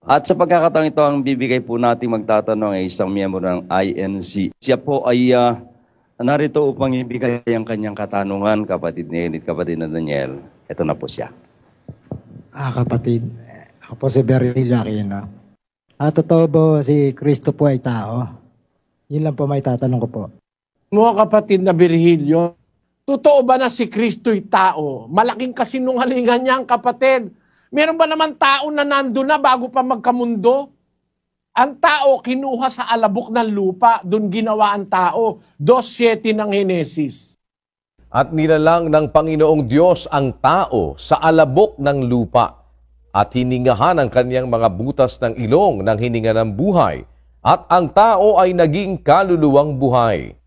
At sa pagkakataong ito, ang bibigay po natin magtatanong ay isang miyembro ng INC. Siya po ay narito upang ibigay ang kanyang katanungan, kapatid ni Enid, kapatid na Daniel. Ito na po siya. Kapatid, ako po si Beryl Aquino. Totoo po si Kristo po ay tao? Yun lang po may tatanong ko po. Mga kapatid na Virgilio, totoo ba na si Kristo'y tao? Malaking kasinungalingan niya ang kapatid. Meron ba naman tao na nandun na bago pa magkamundo? Ang tao kinuha sa alabok ng lupa, doon ginawa ang tao. 2:7 ng Henesis. At nilalang ng Panginoong Diyos ang tao sa alabok ng lupa at hiningahan ang kanyang mga butas ng ilong ng hininga ng buhay. At ang tao ay naging kaluluwang buhay.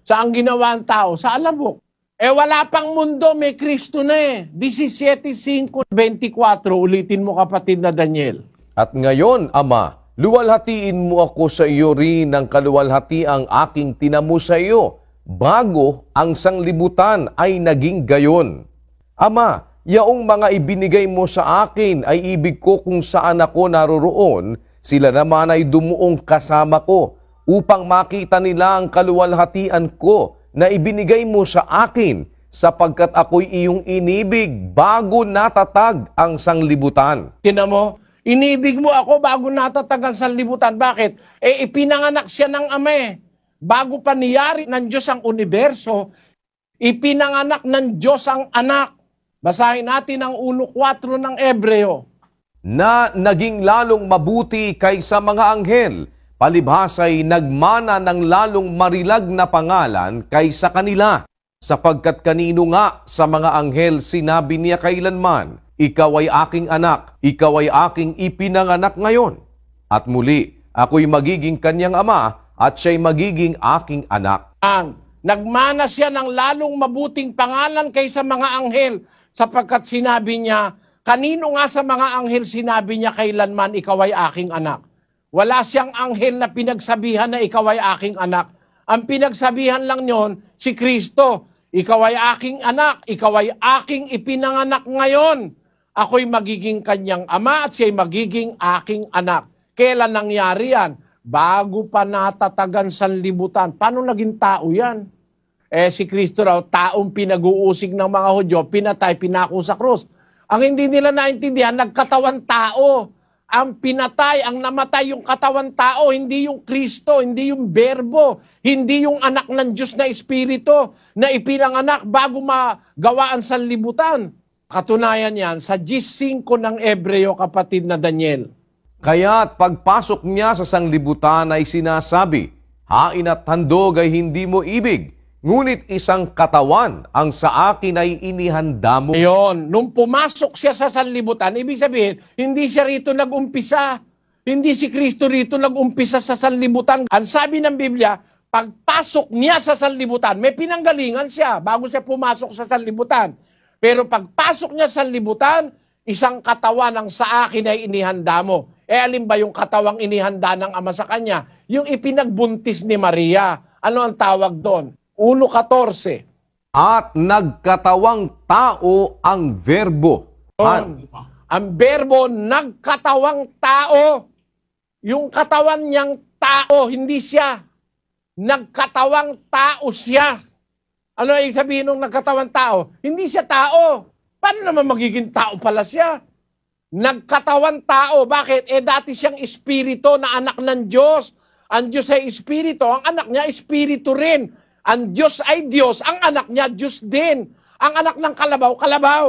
Saan ginawa ang tao? Sa alabok. Wala pang mundo, may Kristo na eh. 17:5-24, ulitin mo kapatid na Daniel. At ngayon, Ama, luwalhatiin mo ako sa iyo rin ng kaluwalhati ang aking tinamo sa iyo, bago ang sanglibutan ay naging gayon. Ama, yaong mga ibinigay mo sa akin ay ibig ko kung saan ako naroroon, sila naman ay dumuong kasama ko, upang makita nila ang kaluwalhatian ko na ibinigay mo sa akin, sapagkat ako'y iyong inibig bago natatag ang sanglibutan. Tinan mo, inibig mo ako bago natatag ang sanlibutan. Bakit? Ipinanganak siya ng Ama eh. Bago pa niyari ng Diyos ang universo, ipinanganak ng Diyos ang anak. Basahin natin ang 1:4 ng Ebreo. Na naging lalong mabuti kaysa mga anghel, palibhasa'y nagmana ng lalong marilag na pangalan kaysa kanila. Sapagkat kanino nga sa mga anghel sinabi niya kailanman, ikaw ay aking anak, ikaw ay aking ipinanganak ngayon. At muli, ako'y magiging kanyang ama, at siya'y magiging aking anak. Nagmana siya ng lalong mabuting pangalan kaysa mga anghel, sapagkat sinabi niya, kanino nga sa mga anghel sinabi niya kailanman, ikaw ay aking anak. Wala siyang anghel na pinagsabihan na ikaw ay aking anak. Ang pinagsabihan lang yon si Kristo. Ikaw ay aking anak, ikaw ay aking ipinanganak ngayon. Ako'y magiging kanyang ama at siya'y magiging aking anak. Kailan nangyari yan? Bago pa natatagan sanlibutan. Paano naging tao yan? Si Kristo raw, taong pinag-uusig ng mga Hudyo, pinatay, pinako sa krus. Ang hindi nila naintindihan, nagkatawan tao. Ang pinatay, ang namatay yung katawan tao, hindi yung Kristo, hindi yung Berbo, hindi yung anak ng Diyos na Espiritu na ipinanganak bago magawa ang sanlibutan. Katunayan yan sa 10:5 ng Ebreo, kapatid na Daniel. Kaya't pagpasok niya sa sanglibutan ay sinasabi, hain at handog ay hindi mo ibig, ngunit isang katawan ang sa akin ay inihanda mo. Ayun, nung pumasok siya sa sanlibutan, ibig sabihin, hindi siya rito nag-umpisa. Hindi si Kristo rito nag-umpisa sa sanlibutan. Ang sabi ng Biblia, pagpasok niya sa sanlibutan, may pinanggalingan siya bago siya pumasok sa sanlibutan. Pero pagpasok niya sa sanlibutan, isang katawan ang sa akin ay inihanda mo. Alin ba yung katawang inihanda ng Ama sa kanya? Yung ipinagbuntis ni Maria. Ano ang tawag doon? 1:14. At nagkatawang tao ang verbo. Ang verbo, nagkatawang tao. Yung katawan niyang tao, hindi siya. Nagkatawang tao siya. Ano yung sabihin ng nagkatawang tao? Hindi siya tao. Paano naman magiging tao pala siya? Nagkatawang tao. Bakit? Dati siyang espiritu na anak ng Diyos. Ang Diyos ay espiritu, ang anak niya espiritu rin. Ang Diyos ay Diyos, ang anak niya Diyos din. Ang anak ng kalabaw, kalabaw.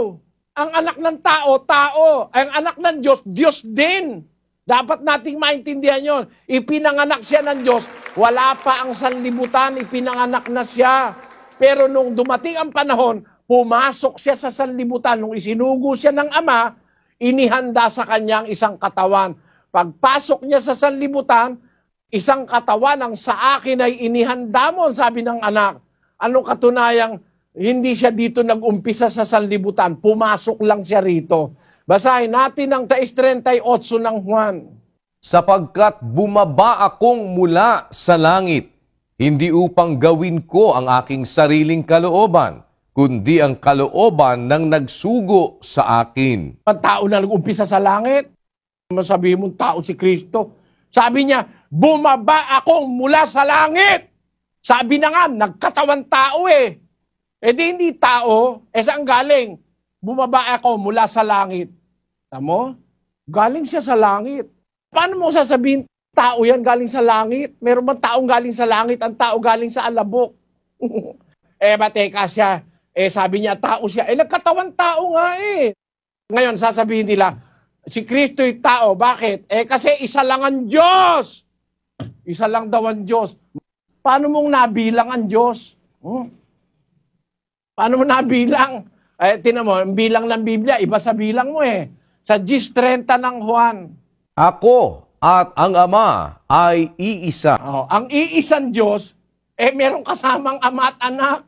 Ang anak ng tao, tao. Ang anak ng Diyos, Diyos din. Dapat nating maintindihan yon. Ipinanganak siya ng Diyos, wala pa ang sanlibutan, ipinanganak na siya. Pero nung dumating ang panahon, pumasok siya sa sanlibutan. Nung isinugo siya ng Ama, inihanda sa kanyang isang katawan. Pagpasok niya sa sanlibutan, isang katawan ang sa akin ay inihanda mo, sabi ng anak. Anong katunayang hindi siya dito nag-umpisa sa sanlibutan, pumasok lang siya rito. Basahin natin ang 38 ng Juan. Sapagkat bumaba akong mula sa langit, hindi upang gawin ko ang aking sariling kalooban, kundi ang kalooban ng nagsugo sa akin. Ang tao na nag-umpisa sa langit, Masabihin mong tao si Kristo. Sabi niya, bumaba akong mula sa langit. Sabi na nga, nagkatawan tao eh. E di hindi tao, saan galing? Bumaba ako mula sa langit. Tamo? Galing siya sa langit. Paano mo sasabihin, tao yan galing sa langit? Meron bang taong galing sa langit? Ang tao galing sa alabok. Teka siya. Sabi niya, tao siya. Nagkatawan tao nga eh. Ngayon, sasabihin nila, si Kristo'y tao. Bakit? Kasi isa lang ang Diyos. Isa lang daw ang Diyos. Paano mong nabilang ang Diyos? Paano mo nabilang? Tinan mo, ang bilang ng Biblia, iba sa bilang mo eh. Sa Gis 30 ng Juan. Ako at ang Ama ay iisa. Ang iisang Diyos, meron kasamang ama at anak.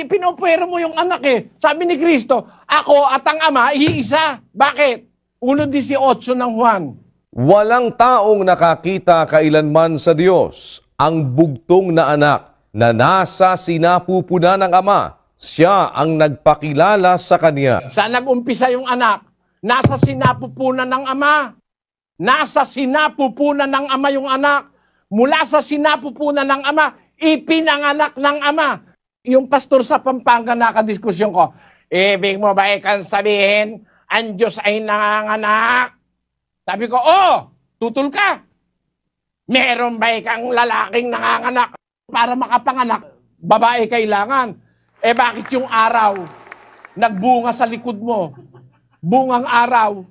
Pinupwera mo yung anak eh. Sabi ni Kristo, ako at ang Ama, iisa. Bakit? 1:18 ng Juan. Walang taong nakakita kailanman sa Diyos ang bugtong na anak na nasa sinapupunan ng Ama. Siya ang nagpakilala sa Kanya. Saan nag-umpisa yung anak? Nasa sinapupunan ng Ama. Nasa sinapupunan ng Ama yung anak. Mula sa sinapupunan ng Ama, ipinanganak ng Ama. Yung pastor sa Pampanga nakadiskusyon ko, ibig mo ba ikan sabihin, ang Diyos ay nanganganak? Sabi ko, tutol ka. Meron ba ikang lalaking nanganganak para makapanganak? Babae kailangan. Bakit yung araw nagbunga sa likod mo? Bungang araw.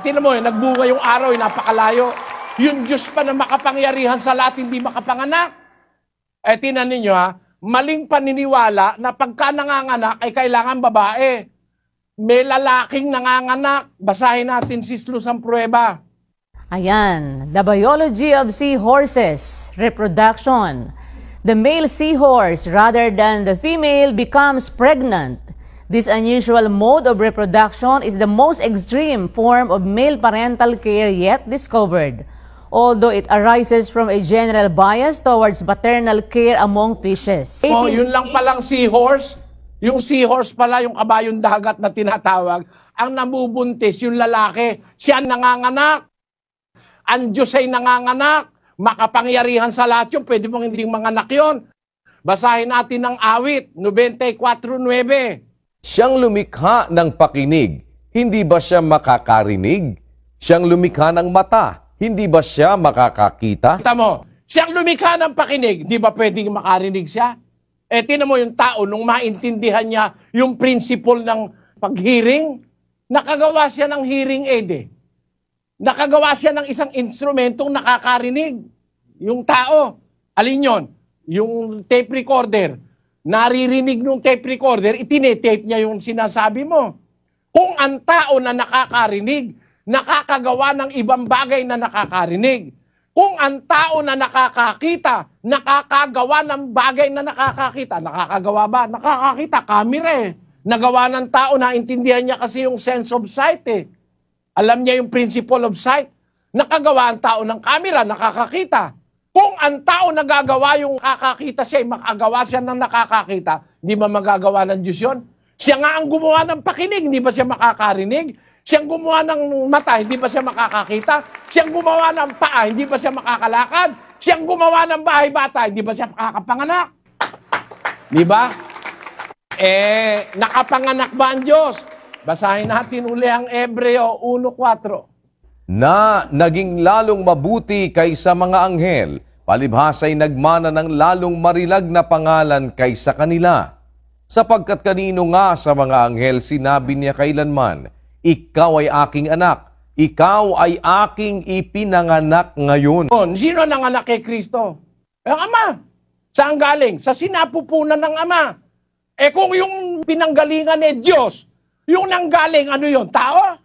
Tingnan mo, nagbunga yung araw, napakalayo. Yung Diyos pa na makapangyarihan sa lahat, hindi makapanganak. Tingnan ninyo maling paniniwala na pagka nanganganak ay kailangan babae. May lalaking nanganganak. Basahin natin si Luz ang pruweba. Ayan, the biology of seahorses, reproduction. The male seahorse, rather than the female, becomes pregnant. This unusual mode of reproduction is the most extreme form of male parental care yet discovered, although it arises from a general bias towards paternal care among fishes. Yun lang palang seahorse. Yung seahorse pala, yung kabayong dagat na tinatawag, ang nabubuntis, yung lalaki, siya nanganganak. Ang Diyos ay nanganganak. Makapangyarihan sa lahat yun, pwede mong hindi manganak yun. Basahin natin ang awit, 94:9. Siyang lumikha ng pakinig, hindi ba siya makakarinig? Siyang lumikha ng mata, hindi ba siya makakakita? Kita mo, siyang lumikha ng pakinig, di ba pwedeng makarinig siya? Tinan mo yung tao, nung maintindihan niya yung principle ng pag-hearing, nakagawa siya ng hearing aid eh. Nakagawa siya ng isang instrumentong nakakarinig. Yung tao, alin yon? Yung tape recorder. Naririnig nung tape recorder, itinetape niya yung sinasabi mo. Kung ang tao na nakakarinig, nakakagawa ng ibang bagay na nakakarinig. Kung ang tao na nakakakita, nakakagawa ng bagay na nakakakita. Nakakagawa ba? Nakakakita, camera eh. Nagawa ng tao, naintindihan niya kasi yung sense of sight eh. Alam niya yung principle of sight. Nakagawa ang tao ng camera, nakakakita. Kung ang tao nagagawa yung nakakakita siya, makagawa siya ng nakakakita, hindi ba magagawa ng Diyos yun? Siya nga ang gumawa ng pakinig, hindi ba siya makakarinig? Siyang gumawa ng mata, hindi ba siya makakakita? Siyang gumawa ng paa, hindi ba siya makakalakad? Siyang gumawa ng bahay bata, hindi ba siya makakapanganak? Di ba? Nakapanganak ba ang Diyos? Basahin natin uli ang Hebreo 1:4. Na naging lalong mabuti kaysa mga anghel, palibhasa'y nagmana ng lalong marilag na pangalan kaysa kanila. Sapagkat kanino nga sa mga anghel sinabi niya kailanman, ikaw ay aking anak, ikaw ay aking ipinanganak ngayon. Sino nanganak kay Kristo? Ang Ama. Saan galing? Sa sinapupunan ng Ama. Kung yung pinanggalingan ni Diyos, yung nanggaling, ano yun? Tao?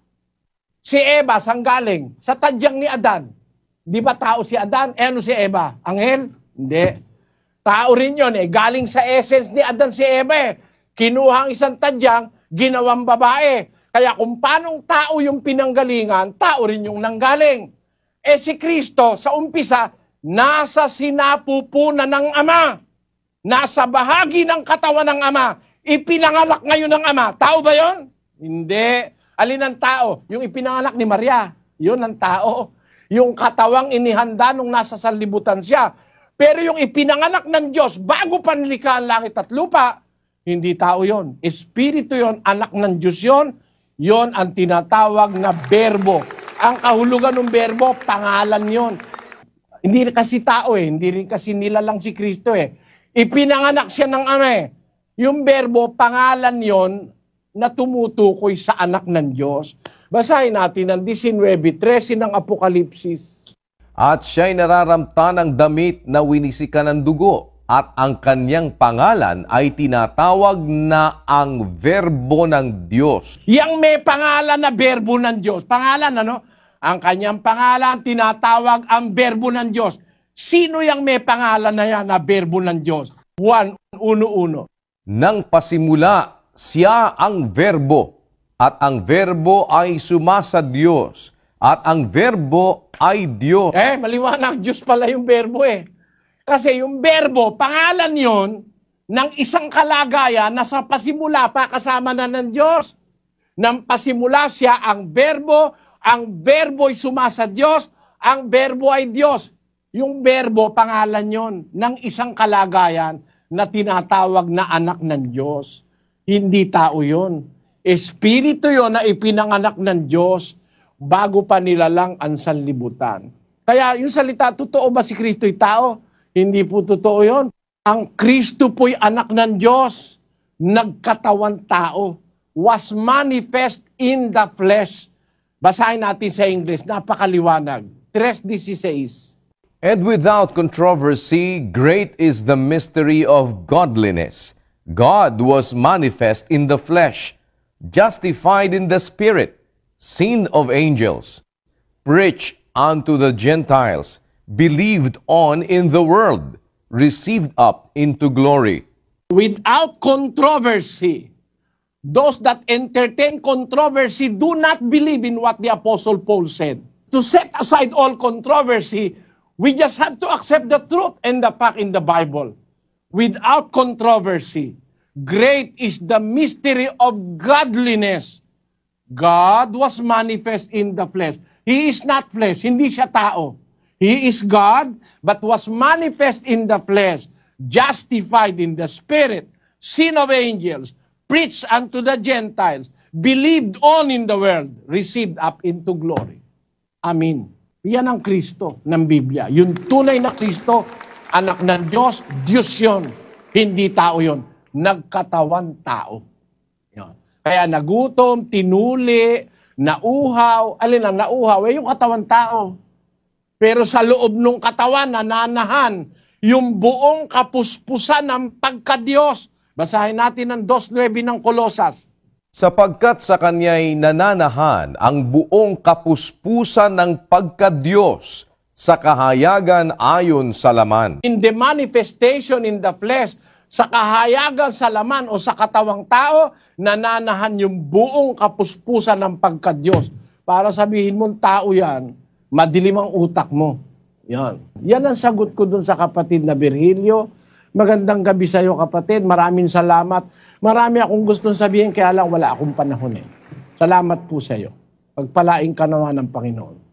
Si Eva, saan galing? Sa tadyang ni Adan. Di ba tao si Adan? Ano si Eva? Anghel? Hindi. Tao rin yun eh. Galing sa essence ni Adan si Eva eh. Kinuha ang isang tadyang, ginawang babae. Kaya kung paanong tao yung pinanggalingan, tao rin yung nanggaling. Si Kristo, sa umpisa, nasa sinapupunan ng Ama. Nasa bahagi ng katawan ng Ama. Ipinangalak ngayon ng Ama. Tao ba yon? Hindi. Alin ang tao? Yung ipinanganak ni Maria. Yun ang tao. Yung katawang inihanda nung nasa sanlibutan siya. Pero yung ipinanganak ng Diyos, bago pa nilikha ang langit at lupa, hindi tao yon. Espiritu yon, anak ng Diyos yon. Yon ang tinatawag na berbo. Ang kahulugan ng berbo, pangalan yon. Hindi rin kasi tao hindi rin kasi nilalang si Kristo Ipinanganak siya ng Ama Yung berbo, pangalan yon na tumutukoy sa anak ng Diyos. Basahin natin ang 19:13 ng Apokalipsis. At siya'y nararamta ng damit na winisikan ng dugo, at ang kanyang pangalan ay tinatawag na ang Verbo ng Diyos. Yang may pangalan na berbo ng Diyos. Pangalan, ano? Ang kanyang pangalan, tinatawag ang berbo ng Diyos. Sino yung may pangalan na yan na berbo ng Diyos? 1:1. Nang pasimula, siya ang Verbo, at ang Verbo ay sumasa Diyos, at ang Verbo ay Diyos. Maliwanag, Diyos pala yung berbo Kasi yung berbo, pangalan yon ng isang kalagayan na sa pasimula pa kasama na ng Diyos. Nang pasimula siya ang berbo ay sumasa Diyos, ang berbo ay Diyos. Yung berbo, pangalan yon ng isang kalagayan na tinatawag na anak ng Diyos. Hindi tao yon. Espiritu yon na ipinanganak ng Diyos bago pa nilalang ang sanlibutan. Kaya yung salita, totoo ba si Kristo'y tao? Hindi po totoo yon. Ang Kristo po'y anak ng Diyos, nagkatawan tao, was manifest in the flesh. Basahin natin sa English, napakaliwanag. 3:16. And without controversy, great is the mystery of godliness. God was manifest in the flesh, justified in the spirit, seen of angels, preached unto the Gentiles, believed on in the world, received up into glory. Without controversy, those that entertain controversy do not believe in what the Apostle Paul said. To set aside all controversy, we just have to accept the truth and the fact in the Bible. Without controversy, great is the mystery of godliness. God was manifest in the flesh. He is not flesh, hindi siya tao. He is God, but was manifest in the flesh, justified in the spirit, seen of angels, preached unto the Gentiles, believed on in the world, received up into glory. Amen. Yan ang Kristo ng Biblia. Yung tunay na Kristo, anak ng Diyos, Diyos yun. Hindi tao yun. Nagkatawan tao. Yun. Kaya nagutom, tinuli, nauhaw. Alin ang nauhaw? Yung katawan tao. Pero sa loob ng katawan, nananahan yung buong kapuspusan ng pagka-Diyos. Basahin natin ang 2:9 ng Kolosas. Sapagkat sa kanya'y nananahan ang buong kapuspusan ng pagka-Diyos sa kahayagan ayon sa laman. In the manifestation in the flesh, sa kahayagan sa laman o sa katawang tao, nananahan yung buong kapuspusan ng pagka-Diyos. Para sabihin mong tao yan, madilim ang utak mo. Yan ang sagot ko dun sa kapatid na Virgilio. Magandang gabi sa iyo, kapatid. Maraming salamat. Marami akong gustong sabihin, kaya lang wala akong panahon Salamat po sa iyo. Pagpalain ka naman ng Panginoon.